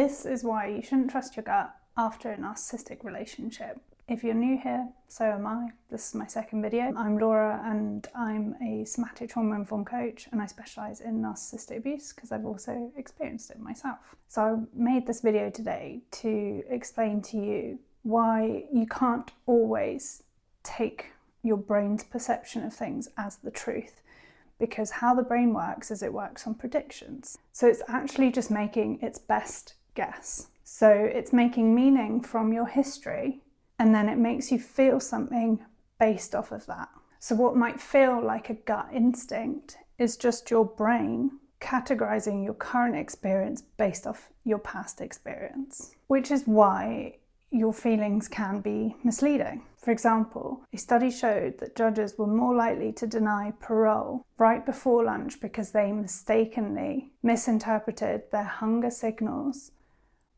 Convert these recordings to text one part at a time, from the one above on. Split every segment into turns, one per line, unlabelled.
This is why you shouldn't trust your gut after a narcissistic relationship. If you're new here, so am I. This is my second video. I'm Laura and I'm a somatic trauma-informed coach, and I specialise in narcissistic abuse because I've also experienced it myself. So I made this video today to explain to you why you can't always take your brain's perception of things as the truth, because how the brain works is it works on predictions. So it's actually just making its best guess. So it's making meaning from your history, and then it makes you feel something based off of that. So what might feel like a gut instinct is just your brain categorizing your current experience based off your past experience, which is why your feelings can be misleading. For example, a study showed that judges were more likely to deny parole right before lunch because they mistakenly misinterpreted their hunger signals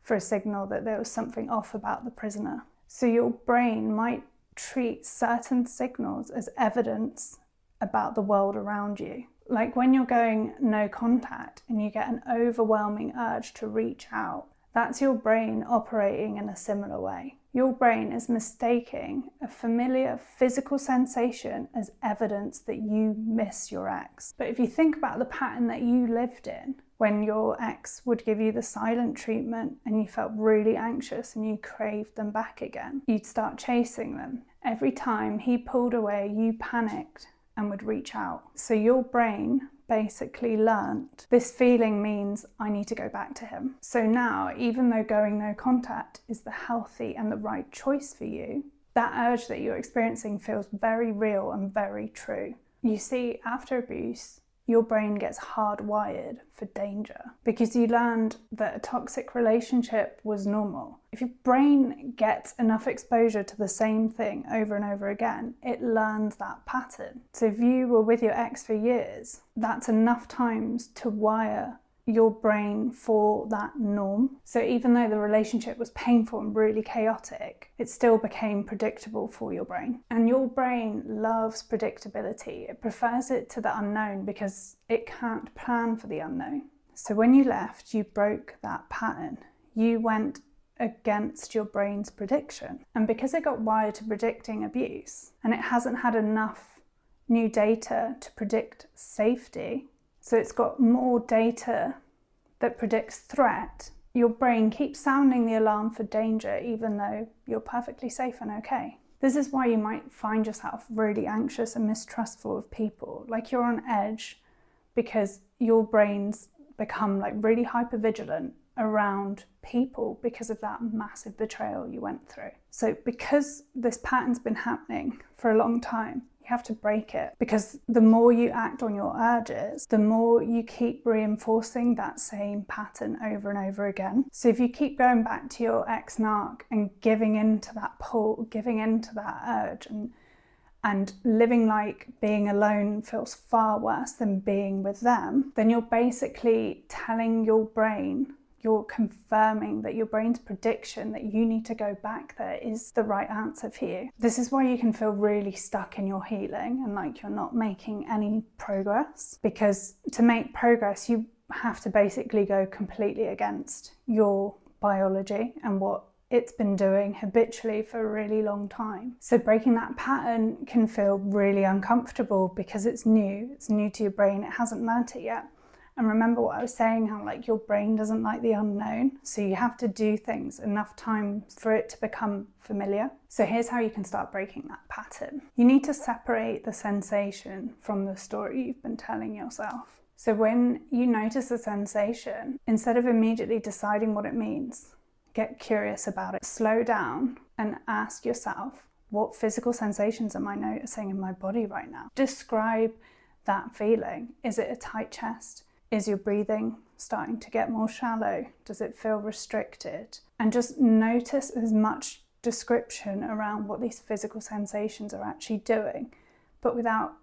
for a signal that there was something off about the prisoner. So your brain might treat certain signals as evidence about the world around you. Like when you're going no contact and you get an overwhelming urge to reach out, that's your brain operating in a similar way. Your brain is mistaking a familiar physical sensation as evidence that you miss your ex. But if you think about the pattern that you lived in, when your ex would give you the silent treatment and you felt really anxious and you craved them back again, you'd start chasing them. Every time he pulled away, you panicked and would reach out. So your brain basically learnt this feeling means I need to go back to him. So now, even though going no contact is the healthy and the right choice for you, that urge that you're experiencing feels very real and very true. You see, after abuse, your brain gets hardwired for danger because you learned that a toxic relationship was normal. If your brain gets enough exposure to the same thing over and over again, it learns that pattern. So if you were with your ex for years, that's enough times to wire your brain for that norm. So even though the relationship was painful and really chaotic, it still became predictable for your brain. And your brain loves predictability. It prefers it to the unknown because it can't plan for the unknown. So when you left, you broke that pattern. You went against your brain's prediction. And because it got wired to predicting abuse, and it hasn't had enough new data to predict safety, so it's got more data that predicts threat, your brain keeps sounding the alarm for danger even though you're perfectly safe and okay. This is why you might find yourself really anxious and mistrustful of people, like you're on edge because your brain's become like really hypervigilant around people because of that massive betrayal you went through. So because this pattern's been happening for a long time, you have to break it, because the more you act on your urges, the more you keep reinforcing that same pattern over and over again. So if you keep going back to your ex-narc and giving into that pull, giving into that urge, and living like being alone feels far worse than being with them, then you're basically telling your brain, you're confirming that your brain's prediction that you need to go back there is the right answer for you. This is why you can feel really stuck in your healing and like you're not making any progress, because to make progress, you have to basically go completely against your biology and what it's been doing habitually for a really long time. So breaking that pattern can feel really uncomfortable because it's new to your brain, it hasn't learnt it yet. And remember what I was saying, how like your brain doesn't like the unknown. So you have to do things enough times for it to become familiar. So here's how you can start breaking that pattern. You need to separate the sensation from the story you've been telling yourself. So when you notice a sensation, instead of immediately deciding what it means, get curious about it. Slow down and ask yourself, what physical sensations am I noticing in my body right now? Describe that feeling. Is it a tight chest? Is your breathing starting to get more shallow? Does it feel restricted? And just notice as much description around what these physical sensations are actually doing, but without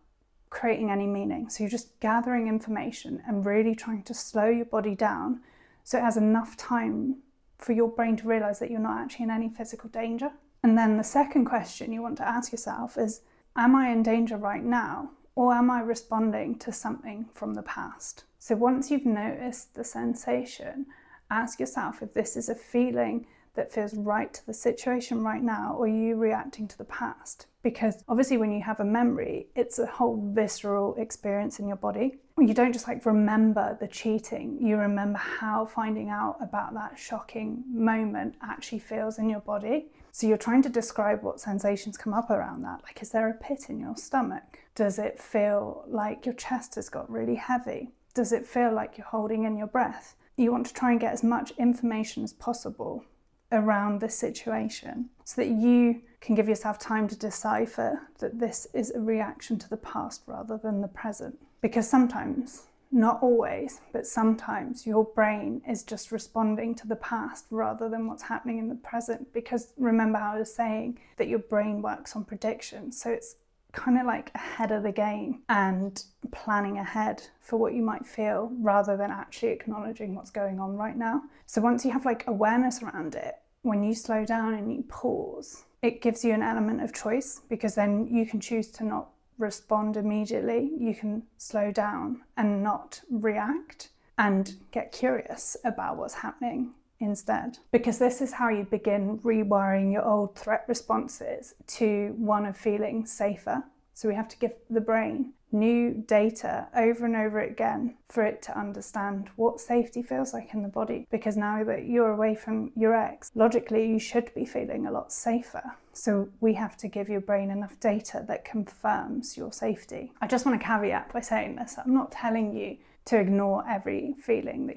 creating any meaning. So you're just gathering information and really trying to slow your body down so it has enough time for your brain to realize that you're not actually in any physical danger. And then the second question you want to ask yourself is, am I in danger right now? Or am I responding to something from the past? So once you've noticed the sensation, Ask yourself if this is a feeling that feels right to the situation right now, or are you reacting to the past? Because obviously when you have a memory, it's a whole visceral experience in your body. You don't just like remember the cheating, you remember how finding out about that shocking moment actually feels in your body. So you're trying to describe what sensations come up around that. Like, is there a pit in your stomach? Does it feel like your chest has got really heavy? Does it feel like you're holding in your breath? You want to try and get as much information as possible around this situation so that you can give yourself time to decipher that this is a reaction to the past rather than the present. Because sometimes, not always, but sometimes your brain is just responding to the past rather than what's happening in the present. Because remember how I was saying that your brain works on prediction, so it's kind of like ahead of the game and planning ahead for what you might feel rather than actually acknowledging what's going on right now. So once you have like awareness around it, when you slow down and you pause, it gives you an element of choice, because then you can choose to not respond immediately. You can slow down and not react and get curious about what's happening instead. Because this is how you begin rewiring your old threat responses to one of feeling safer. So we have to give the brain new data over and over again for it to understand what safety feels like in the body. Because now that you're away from your ex, logically you should be feeling a lot safer. So we have to give your brain enough data that confirms your safety. I just want to caveat by saying this. I'm not telling you to ignore every feeling that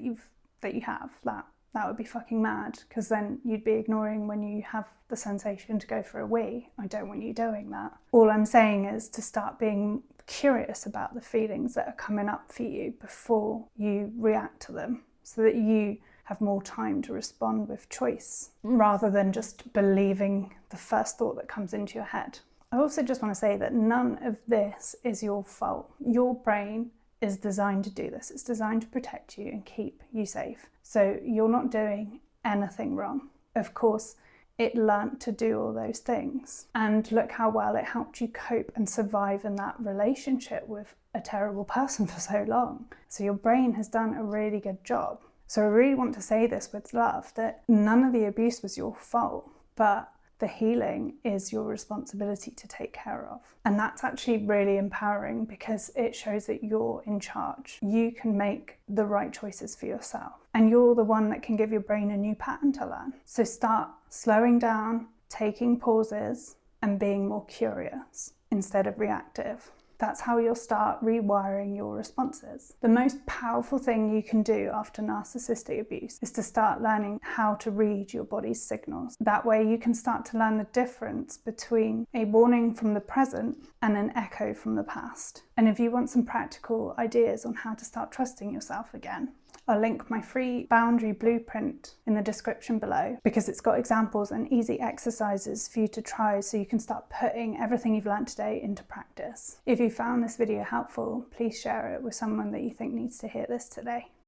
you have. That would be fucking mad, because then you'd be ignoring when you have the sensation to go for a wee. I don't want you doing that. All I'm saying is to start being curious about the feelings that are coming up for you before you react to them, so that you have more time to respond with choice rather than just believing the first thought that comes into your head. I also just want to say that none of this is your fault. Your brain is designed to do this. It's designed to protect you and keep you safe. So you're not doing anything wrong. Of course, it learnt to do all those things. And look how well it helped you cope and survive in that relationship with a terrible person for so long. So your brain has done a really good job. So I really want to say this with love, that none of the abuse was your fault, but the healing is your responsibility to take care of. And that's actually really empowering, because it shows that you're in charge. You can make the right choices for yourself. And you're the one that can give your brain a new pattern to learn. So start slowing down, taking pauses, and being more curious instead of reactive. That's how you'll start rewiring your responses. The most powerful thing you can do after narcissistic abuse is to start learning how to read your body's signals. That way you can start to learn the difference between a warning from the present and an echo from the past. And if you want some practical ideas on how to start trusting yourself again, I'll link my free boundary blueprint in the description below, because it's got examples and easy exercises for you to try so you can start putting everything you've learned today into practice. If you found this video helpful, please share it with someone that you think needs to hear this today.